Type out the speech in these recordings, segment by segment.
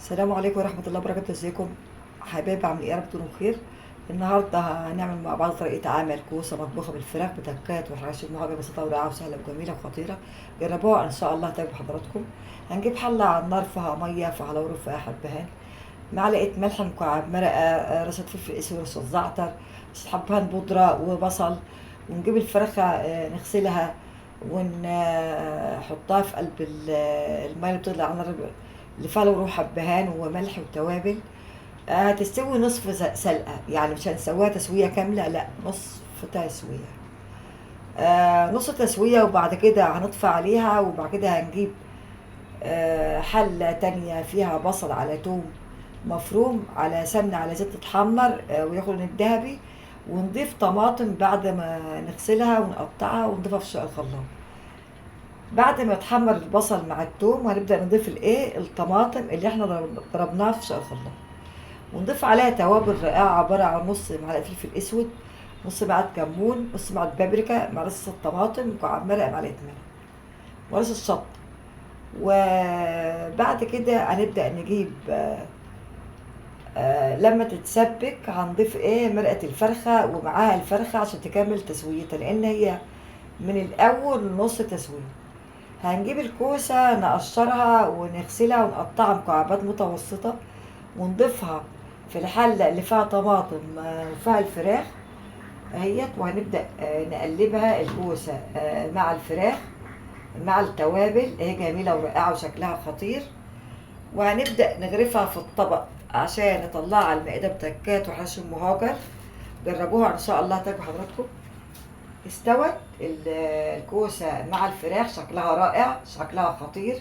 السلام عليكم ورحمة الله وبركاته. ازيكم حبايبي؟ عاملين ايه؟ يا رب تكونوا بخير. النهارده هنعمل مع بعض طريقة عمل كوسة مطبوخة بالفراخ بتكات وحراشة مهاجة بسيطة ورائعة وسهلة وجميلة وخطيرة. جربوها ان شاء الله هتعجب حضراتكم. هنجيب حلة على النار فيها مية، فيها لورا، فيها حبهان، معلقة ملح، مكعب مرقة، رشة فلفل اسود، رشة زعتر، رشة حبهان بودرة، وبصل. ونجيب الفراخ نغسلها ونحطها في قلب المية اللي بتطلع على النار، اللي فيها لورا حبهان وملح وتوابل. هتستوي نصف سلقة، يعني مش هنسويها تسوية كاملة، لا، نصف تسوية. نص تسوية. وبعد كده هنطفي عليها، وبعد كده هنجيب حلة تانية فيها بصل على توم مفروم على سمنة على زيت تتحمر وياخد لون الذهبي. ونضيف طماطم بعد ما نغسلها ونقطعها ونضيفها في الشقة الخلاط. بعد ما يتحمر البصل مع التوم هنبدأ نضيف الطماطم اللي احنا ضربناها في الشقة الخلاط، ونضيف عليها توابل رائعة عبارة عن نص معلقة فلفل أسود، نص معلقة كمون، نص معلقة بابريكا، مع رصة طماطم، مكعب مرقة، معلقة ملح، ورصة شطة. وبعد كده هنبدأ نجيب لما تتسبك هنضيف مرقة الفرخة ومعاها الفرخة عشان تكمل تسويتها، لأن هي من الأول نص تسوية. هنجيب الكوسة نقشرها ونغسلها ونقطعها مكعبات متوسطة، ونضيفها في الحلة اللي فيها طماطم وفيها الفراخ اهيت. وهنبدأ نقلبها الكوسة مع الفراخ مع التوابل، هي جميلة ورائعة وشكلها خطير. وهنبدأ نغرفها في الطبق عشان نطلعها على المائدة بتكات وحشو مهاجر. جربوها ان شاء الله هتعجب حضراتكم. استوت الكوسة مع الفراخ، شكلها رائع، شكلها خطير،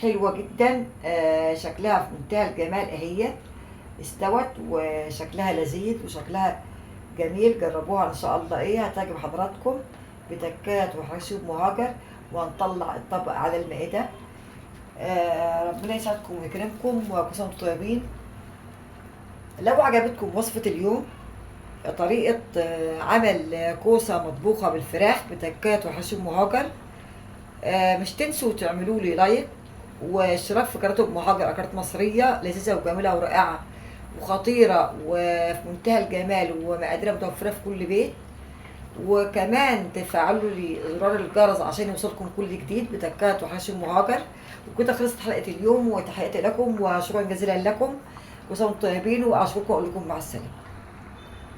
حلوة جدا، شكلها في منتهى الجمال اهيت. استوت وشكلها لذيذ وشكلها جميل. جربوها ان شاء الله هتعجب حضراتكم بتكات وحشو مهاجر. وهنطلع الطبق على المائدة. ربنا يسعدكم ويكرمكم وكل سنة وانتم طيبين. لو عجبتكم وصفة اليوم، طريقة عمل كوسة مطبوخة بالفراخ بتكات وحشو مهاجر، مش تنسوا تعملوا لي لايك واشتراك في قناة مهاجر، قناة مصرية لذيذة وجميلة ورائعة وخطيرة وفي منتهى الجمال ومقاديرها متوفرة في كل بيت. وكمان تفعلوا لي زرار الجرس عشان يوصلكم كل جديد بتكات وحشو مهاجر. وكده خلصت حلقة اليوم، وتحياتي لكم وشكرا جزيلا لكم. وسنة طيبين، واشكركم واقول لكم مع السلامة.